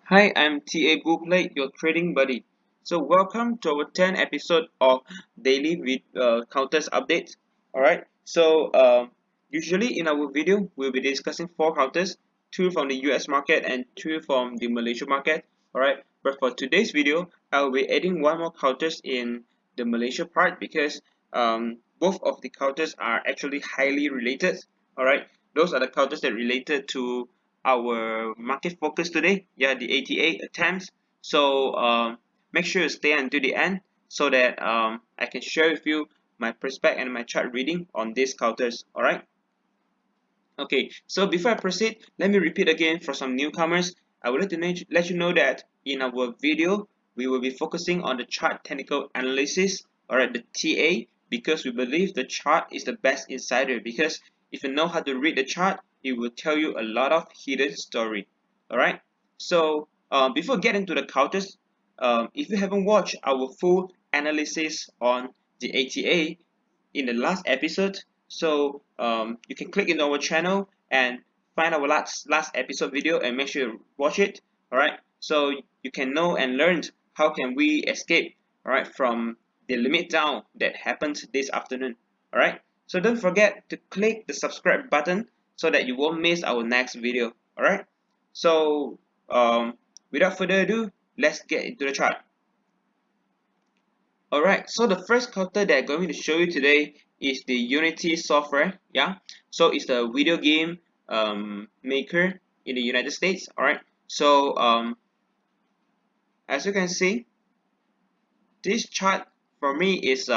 Hi, I'm TA Booklet, your trading buddy. So welcome to our 10th episode of daily counters updates. Alright, usually in our video, we'll be discussing 4 counters, 2 from the US market and 2 from the Malaysia market. Alright, but for today's video, I'll be adding one more counters in the Malaysia part because both of the counters are actually highly related. Alright, those are the counters that related to our market focus today, yeah, the 88 attempts. So make sure you stay until the end so that I can share with you my prospect and my chart reading on these counters. All right. Okay, so before I proceed, let me repeat again for some newcomers. I would like to let you know that in our video, we will be focusing on the chart technical analysis, or the TA, because we believe the chart is the best insider. Because if you know how to read the chart, it will tell you a lot of hidden story. All right. So before getting to the counters, if you haven't watched our full analysis on the ATA, in the last episode. So you can click into our channel and find our last episode video and make sure you watch it. All right. So you can know and learn how can we escape, all right, from the limit down that happened this afternoon. All right. So don't forget to click the subscribe button so that you won't miss our next video. All right. So without further ado, let's get into the chart. Alright, so the first counter that I'm going to show you today is the Unity software. Yeah, so it's the video game maker in the United States. Alright, so as you can see, this chart for me is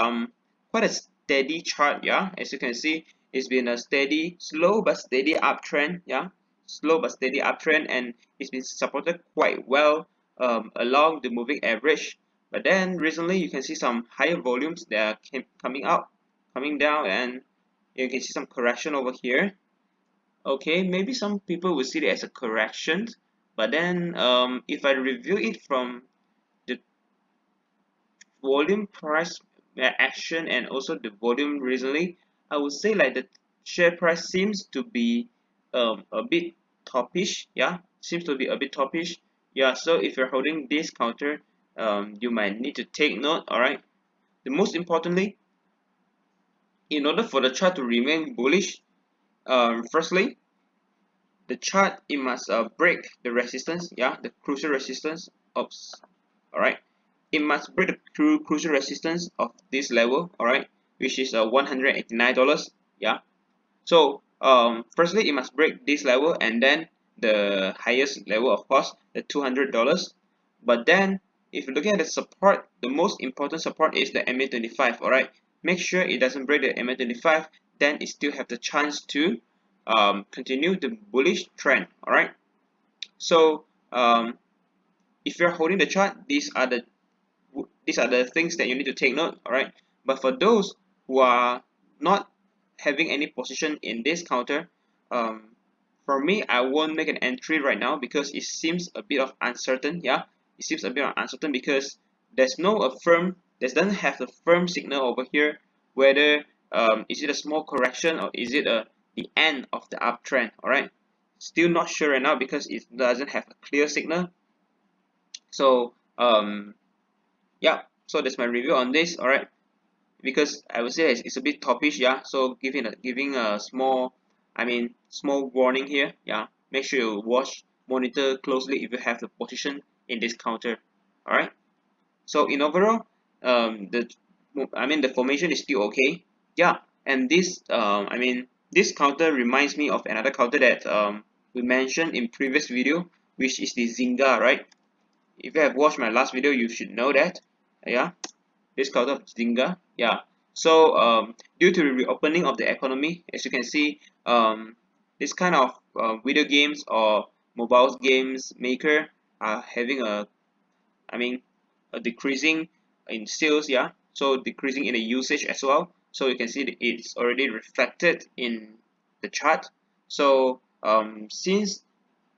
quite a steady chart. Yeah, as you can see, it's been a steady, slow but steady uptrend. Yeah, slow but steady uptrend, and it's been supported quite well along the moving average. But then recently, you can see some higher volumes that are coming up, coming down, and you can see some correction over here. Okay, maybe some people will see it as a correction, but then if I review it from the volume price action and also the volume recently, I would say like the share price seems to be a bit topish. Yeah, seems to be a bit topish. Yeah, so if you're holding this counter, you might need to take note. All right. The most importantly, in order for the chart to remain bullish, firstly, the chart it must break the resistance. Yeah, the crucial resistance. Oops. All right, it must break the crucial resistance of this level, all right, which is $189. Yeah, so firstly it must break this level and then the highest level, of course, the $200. But then if you're looking at the support, the most important support is the MA25. All right, make sure it doesn't break the MA25, then it still have the chance to continue the bullish trend. All right, so if you're holding the chart, these are the things that you need to take note. All right, but for those who are not having any position in this counter, um, for me, I won't make an entry right now because it seems a bit of uncertain. Yeah, it seems a bit of uncertain because there's no a firm, there doesn't have a firm signal over here whether is it a small correction or is it the end of the uptrend. All right, still not sure right now because it doesn't have a clear signal. So yeah, so that's my review on this. All right, because I would say it's a bit topish. Yeah, so giving a small, I mean small warning here. Yeah, make sure you monitor closely if you have the position in this counter. All right, so in overall, the the formation is still okay. Yeah, and this counter reminds me of another counter that we mentioned in previous video, which is the Zynga. Right, if you have watched my last video, you should know that. Yeah, this counter of Zynga. Yeah. So due to the reopening of the economy, as you can see, this kind of video games or mobile games maker are having I mean, a decreasing in sales. Yeah. So decreasing in the usage as well. So you can see that it's already reflected in the chart. So since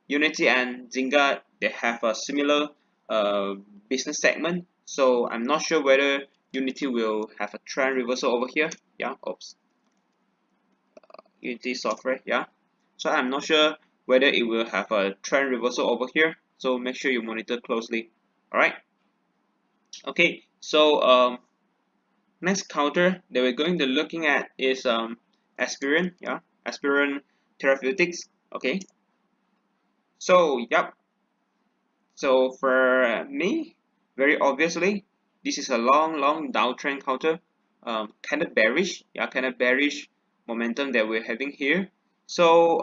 Unity and Zynga, they have a similar uh, business segment. So I'm not sure whether Unity will have a trend reversal over here. Yeah, oops, Unity software. Yeah, so I'm not sure whether it will have a trend reversal over here. so make sure you monitor closely. All right. Okay, so next counter that we're going to looking at is Aspirin, yeah, Aspirin Therapeutics. Okay, so yep, so for me, very obviously, this is a long downtrend counter, kind of bearish, yeah, kind of bearish momentum that we're having here. So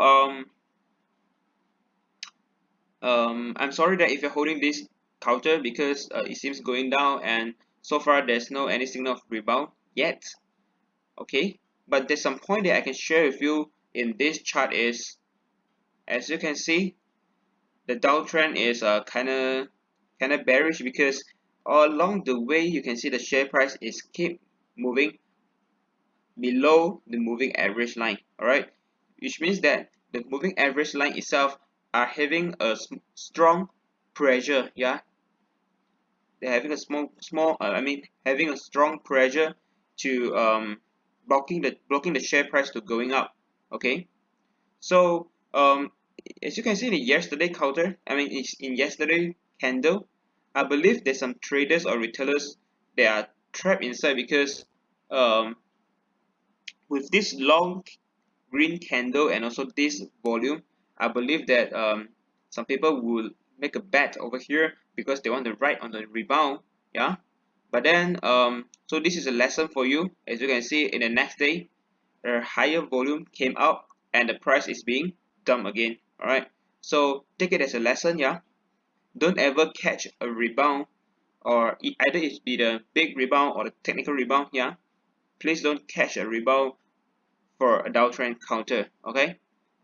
I'm sorry that if you're holding this counter because it seems going down and so far there's no any signal of rebound yet. Okay, but there's some point that I can share with you in this chart is, as you can see, the downtrend is kind of bearish because all along the way you can see the share price is keep moving below the moving average line. All right, which means that the moving average line itself are having a strong pressure. Yeah, they're having a having a strong pressure to blocking the share price to going up. Okay, so as you can see in the yesterday counter, it's in yesterday candle, I believe there's some traders or retailers that are trapped inside because um with this long green candle and also this volume, I believe that some people will make a bet over here because they want to ride on the rebound. Yeah, but then so this is a lesson for you. As you can see in the next day, a higher volume came out and the price is being dumped again. All right, so take it as a lesson. Yeah, don't ever catch a rebound, or either it be the big rebound or the technical rebound. Yeah, please don't catch a rebound for a downtrend counter. Okay,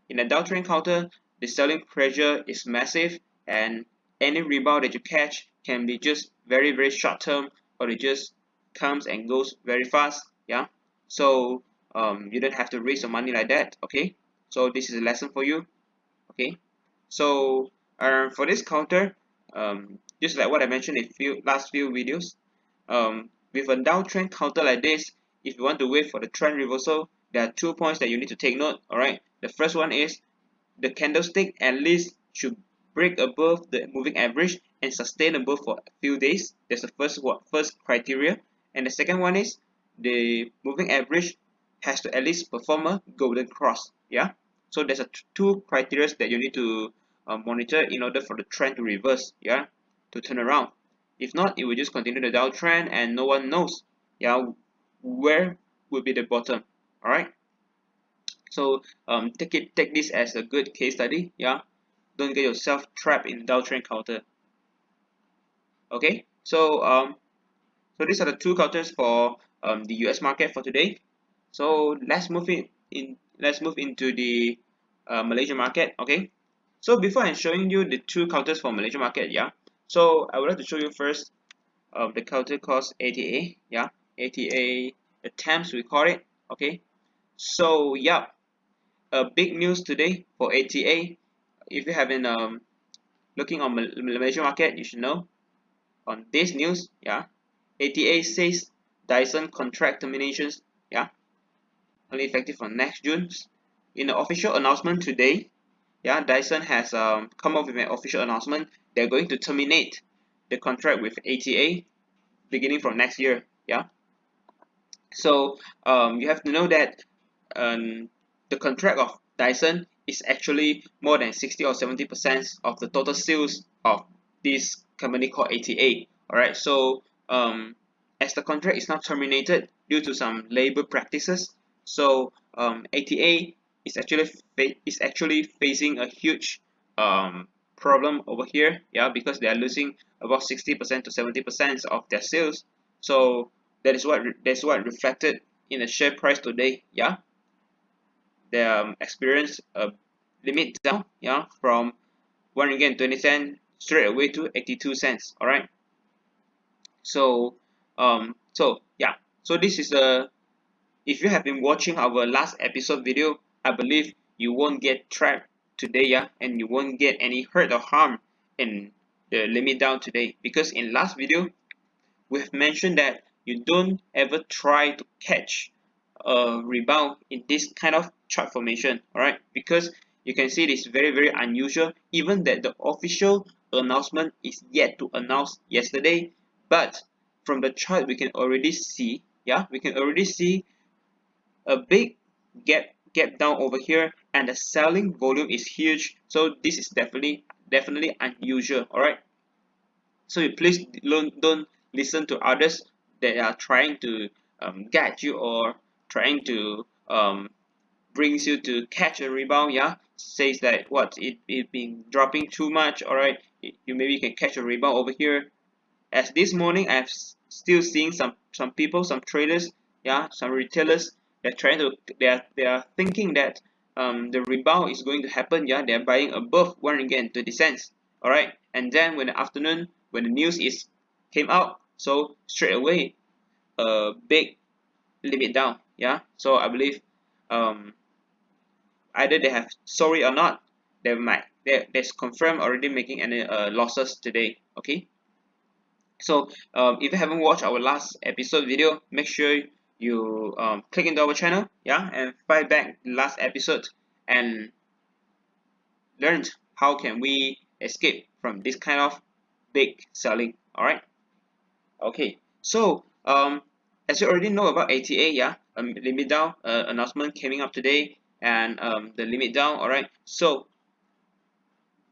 in a downtrend counter, the selling pressure is massive, and any rebound that you catch can be just very short term, or it just comes and goes very fast. Yeah, so you don't have to raise your money like that. Okay, so this is a lesson for you. Okay, so for this counter, just like what I mentioned in last few videos, with a downtrend counter like this, if you want to wait for the trend reversal, there are 2 points that you need to take note. All right, the first one is the candlestick at least should break above the moving average and sustain above for a few days. That's the first criteria. And the second one is the moving average has to at least perform a golden cross. Yeah, so there's a two criteria that you need to monitor in order for the trend to reverse. Yeah, to turn around. If not, it will just continue the downtrend and no one knows, yeah, where will be the bottom. All right, so take this as a good case study. Yeah, don't get yourself trapped in downtrend counter. Okay, so so these are the two counters for the US market for today. So let's move into the Malaysia market. Okay, so before I'm showing you the two counters for Malaysia market, yeah, so I would like to show you first the counter cost ATA. Yeah, ATA attempts we call it. Okay, so yeah, a big news today for ATA. If you have been looking on Malaysia market, you should know on this news. Yeah, ATA says Dyson contract terminations. Yeah, only effective from next June. In the official announcement today, yeah, Dyson has come up with an official announcement. They're going to terminate the contract with ATA beginning from next year. Yeah, so you have to know that the contract of Dyson is actually more than 60 or 70% of the total sales of this company called ATA. All right, so as the contract is now terminated due to some labor practices, so ATA is actually facing a huge problem over here. Yeah, because they are losing about 60% to 70% of their sales. So that's what reflected in the share price today. Yeah, they experienced a limit down, yeah, from 1 ringgit and 20 cents straight away to 82 cents. All right, so yeah, so this is the, if you have been watching our last episode video, I believe you won't get trapped today. Yeah, and you won't get any hurt or harm in the limit down today, because in last video we've mentioned that you don't ever try to catch a rebound in this kind of chart formation. All right, because you can see it is very unusual. Even that the official announcement is yet to announce yesterday, but from the chart we can already see, yeah, we can already see a big gap down over here, and the selling volume is huge. So this is definitely unusual. All right, so you please don't listen to others that are trying to guide you, or trying to brings you to catch a rebound. Yeah, says that what it been dropping too much. All right, you maybe can catch a rebound over here. As this morning, I've still seeing some people, some traders, yeah, some retailers. They're trying to they are thinking that the rebound is going to happen. Yeah, they're buying above 1 ringgit and 20 cents. All right, and then when the afternoon, when the news is came out, so straight away a big limit down. Yeah, so I believe um either they have sorry or not, they might there's confirmed already making any losses today. Okay, so if you haven't watched our last episode video, make sure you click into our channel, yeah, and find back the last episode and learn how can we escape from this kind of big selling. All right, okay, so as you already know about ATA, yeah, limit down announcement coming up today, and the limit down. All right, so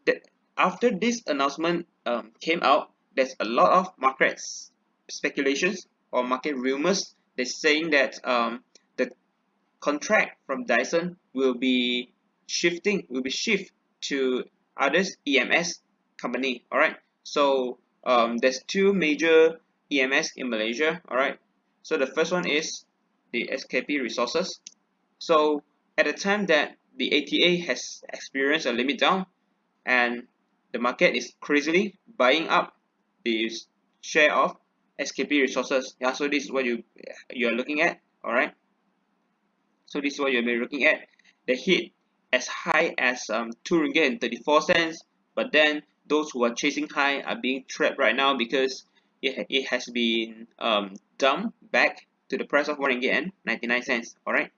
that after this announcement came out, there's a lot of market speculations or market rumors. They're saying that the contract from Dyson will be shift to others EMS company. All right. So there's two major EMS in Malaysia. All right. So the first one is the SKP Resources. So at the time that the ATA has experienced a limit down, and the market is crazily buying up the share of SKP resources. Yeah, so this is what you are looking at. All right, so this is what you'll be looking at. The hit as high as 2 ringgit and 34 cents, but then those who are chasing high are being trapped right now because it has been dumped back to the price of 1 ringgit and 99 cents. All right,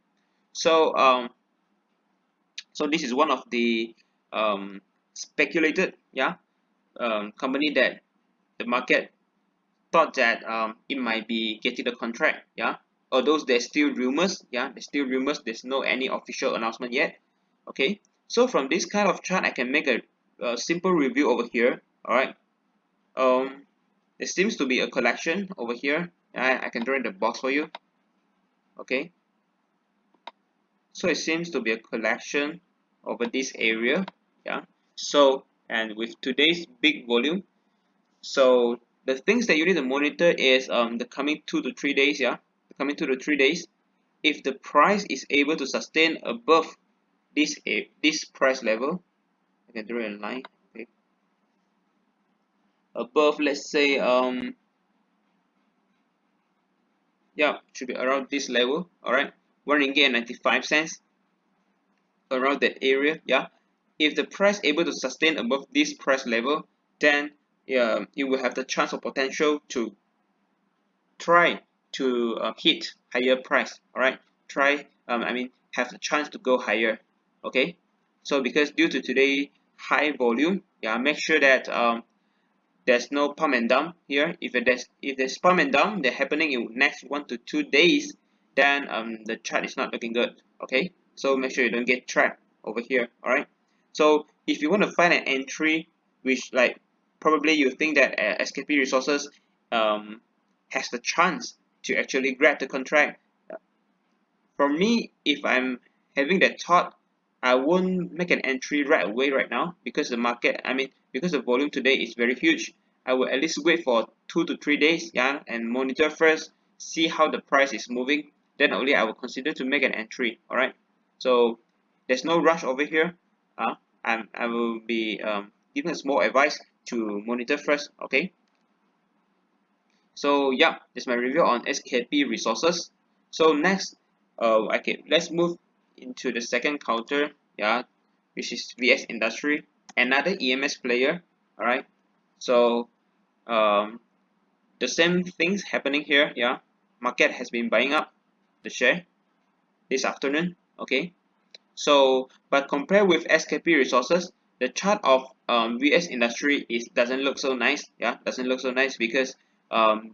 so so this is one of the speculated, yeah, company that the market thought that it might be getting the contract. Yeah, although there's still rumors. Yeah, there's still rumors, there's no any official announcement yet. Okay, so from this kind of chart I can make a simple review over here. All right, um there seems to be a collection over here. I can draw in the box for you. Okay, so it seems to be a collection over this area. Yeah, so and with today's big volume, so the things that you need to monitor is the coming 2 to 3 days. Yeah, the coming 2 to 3 days, if the price is able to sustain above this price level, I can draw a line. Okay, above, let's say yeah, should be around this level. All right, 1 ringgit and 95 cents, around that area. Yeah, if the price able to sustain above this price level, then it will have the chance or potential to try to hit higher price. All right, try I mean have the chance to go higher. Okay, so because due to today high volume, yeah, make sure that there's no pump and dump here. If there's pump and dump they're happening in next 1 to 2 days, then the chart is not looking good. Okay, so make sure you don't get trapped over here. All right, so if you want to find an entry which, like, probably you think that SKP resources um, has the chance to actually grab the contract, for me, if I'm having that thought, I won't make an entry right away right now, because the market, I mean, because the volume today is very huge. I will at least wait for 2 to 3 days, yeah, and monitor first, see how the price is moving. Then only I will consider to make an entry. All right. So there's no rush over here. I will be giving a small advice to monitor first. Okay. So yeah, that's my review on SKP resources. So next, okay, let's move into the second counter, yeah, which is VS Industry, another EMS player. All right, so um, the same things happening here. Yeah, market has been buying up the share this afternoon. Okay, so but compare with SKP resources, the chart of US industry is doesn't look so nice. Yeah, doesn't look so nice because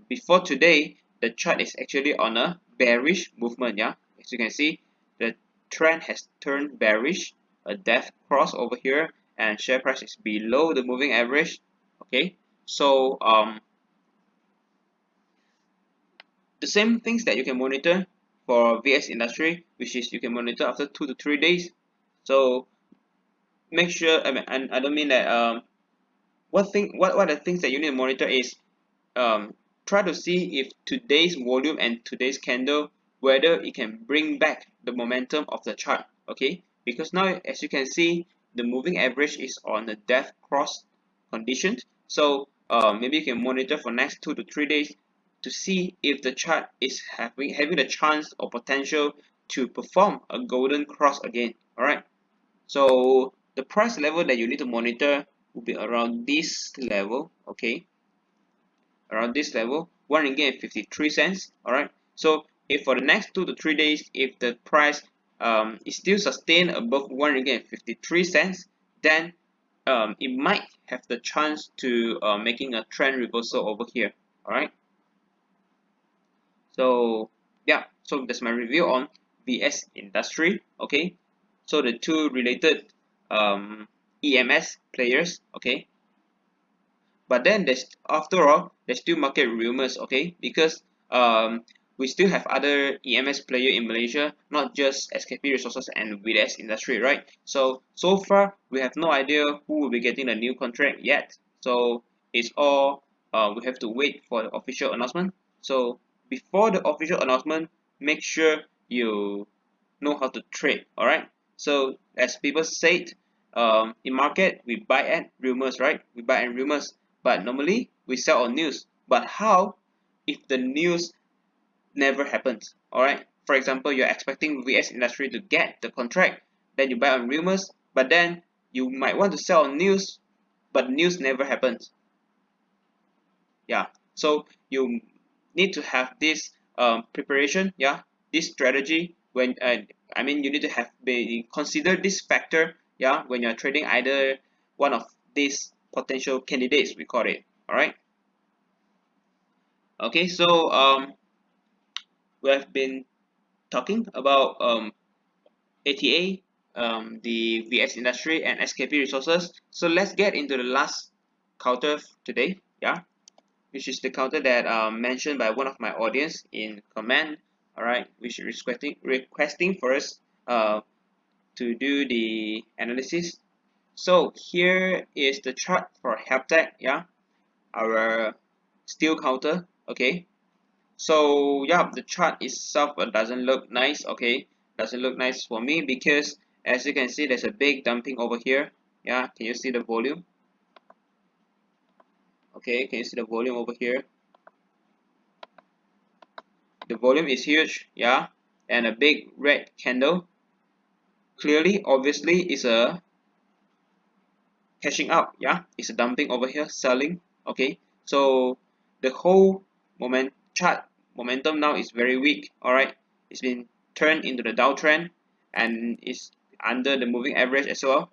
before today the chart is actually on a bearish movement. Yeah, as you can see, the trend has turned bearish, a death cross over here, and share price is below the moving average. Okay, so the same things that you can monitor for VS industry, which is you can monitor after 2 to 3 days. So make sure, I don't mean that what are the things that you need to monitor is um, try to see if today's volume and today's candle, whether it can bring back the momentum of the chart. Okay, because now as you can see, the moving average is on the death cross condition. So maybe you can monitor for next 2 to 3 days to see if the chart is having the chance or potential to perform a golden cross again. All right, so the price level that you need to monitor will be around this level. Okay, around this level, 1 ringgit and 53 cents. All right, so if for the next 2 to 3 days, if the price is still sustained above 1 ringgit and 53 cents, then it might have the chance to making a trend reversal over here. All right, so yeah, so that's my review on VS industry. Okay, so the two related EMS players. Okay, but then there's, after all, there's still market rumors. Okay, because we still have other EMS player in Malaysia, not just SKP Resources and VS industry, right? So far we have no idea who will be getting a new contract yet. So it's all we have to wait for the official announcement. So before the official announcement, make sure you know how to trade. All right, so as people said, in market we buy at rumors, right? We buy at rumors, but normally we sell on news. But how if the news never happens? All right, for example, you're expecting VS industry to get the contract, then you buy on rumors, but then you might want to sell on news, but news never happens. Yeah, so you need to have this preparation. Yeah, this strategy when I mean you need to have be consider this factor. Yeah, when you're trading either one of these potential candidates, we call it. All right, okay, so we have been talking about ATA, the VX industry, and SKP resources. So let's get into the last counter today. Yeah, which is the counter that mentioned by one of my audience in comment. All right, which is requesting for us to do the analysis. So here is the chart for HIAPTEK. Yeah, our steel counter. Okay, so yeah, the chart itself doesn't look nice. Okay, doesn't look nice for me because as you can see, there's a big dumping over here. Yeah, can you see the volume? Okay, can you see the volume over here? The volume is huge. Yeah, and a big red candle. Clearly, obviously, is a cashing up. Yeah, it's a dumping over here, selling. Okay, so the whole chart momentum now is very weak. All right, it's been turned into the downtrend and is under the moving average as well.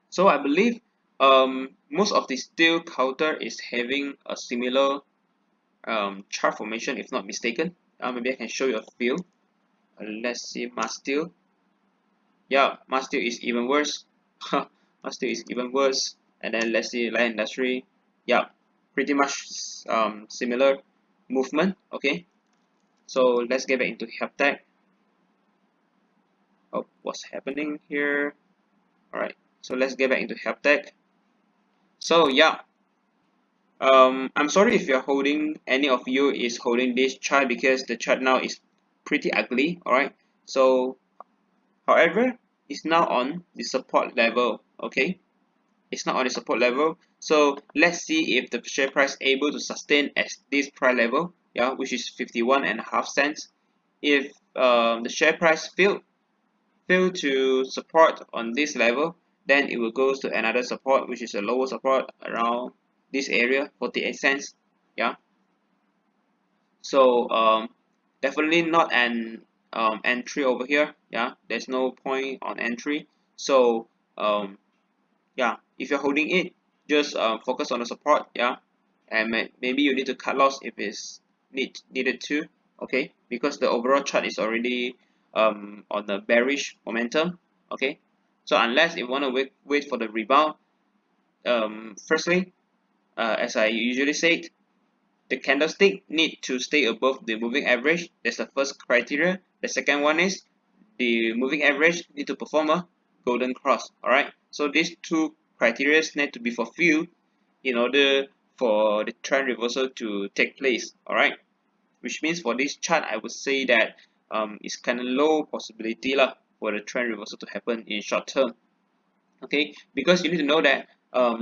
So I believe most of the steel counter is having a similar chart formation, if not mistaken. Maybe I can show you a few. Let's see, mass steel. Yeah, mass steel is even worse. Mass steel is even worse. And then let's see, light industry. Yeah, pretty much similar movement. Okay, so let's get back into HIAPTEK. Oh, what's happening here? All right, so let's get back into HIAPTEK. So yeah, I'm sorry if you're holding, any of you is holding this chart because the chart now is pretty ugly. All right, so however, it's now on the support level. Okay, it's not on the support level, so let's see if the share price able to sustain at this price level, yeah, which is 51.5 cents. If the share price fail to support on this level, then it will go to another support, which is a lower support around this area, 48 cents. Yeah, so definitely not an entry over here. Yeah, there's no point on entry. So yeah, if you're holding it, just focus on the support, yeah, and maybe you need to cut loss if it's needed to, okay, because the overall chart is already on the bearish momentum, okay. So unless you want to wait for the rebound, firstly, as I usually say, the candlestick need to stay above the moving average. That's the first criteria. The second one is the moving average need to perform a golden cross. Alright. So these two criteria need to be fulfilled in order for the trend reversal to take place. Alright. Which means for this chart, I would say that it's kind of low possibility lah for the trend reversal to happen in short term. Okay, because you need to know that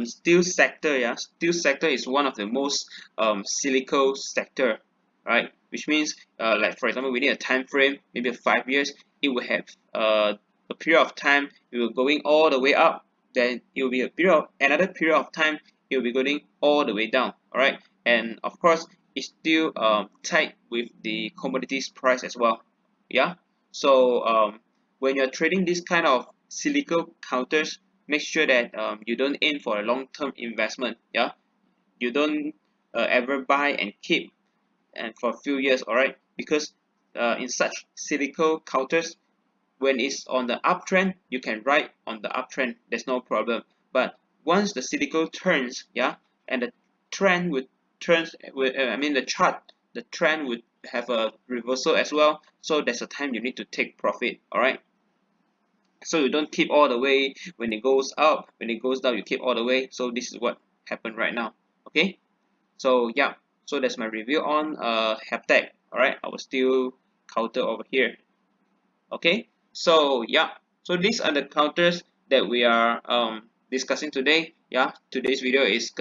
steel sector, yeah, steel sector is one of the most cyclical sector, right? Which means like for example, we need a time frame, maybe 5 years. It will have a period of time it will going all the way up, then it will be a period of, another period of time it will be going all the way down. All right, and of course it's still tied with the commodities price as well. Yeah, so when you're trading this kind of cyclical counters, make sure that you don't aim for a long-term investment. Yeah, you don't ever buy and keep and for a few years. All right, because in such cyclical counters, when it's on the uptrend, you can ride on the uptrend. There's no problem. But once the cyclical turns, yeah, and the trend would turns with I mean the chart, the trend would have a reversal as well. So there's a time you need to take profit. All right. So you don't keep all the way when it goes up, when it goes down you keep all the way. So this is what happened right now. Okay, so yeah, so that's my review on Haptek. All right, I will still counter over here. Okay, so yeah, so these are the counters that we are discussing today. Yeah, today's video is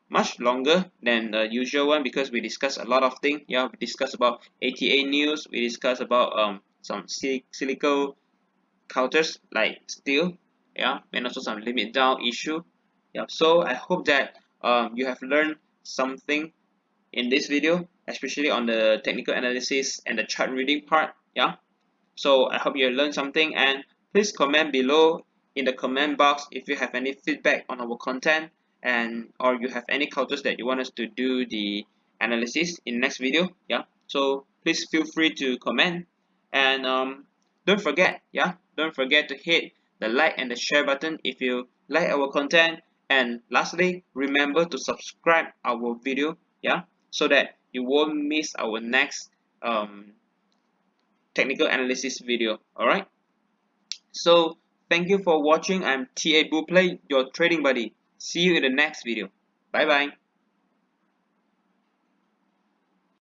much longer than the usual one because we discuss a lot of things. Yeah, we discuss about ATA news, we discuss about some cyclical counters like steel, yeah, and also some limit down issue. Yeah, so I hope that you have learned something in this video, especially on the technical analysis and the chart reading part. Yeah, so I hope you learned something, and please comment below in the comment box if you have any feedback on our content, and or you have any counters that you want us to do the analysis in next video. Yeah, so please feel free to comment, and don't forget to hit the like and the share button if you like our content, and lastly remember to subscribe our video, yeah, so that you won't miss our next technical analysis video. Alright, so thank you for watching. I'm TA Buplay, your trading buddy. See you in the next video. Bye bye.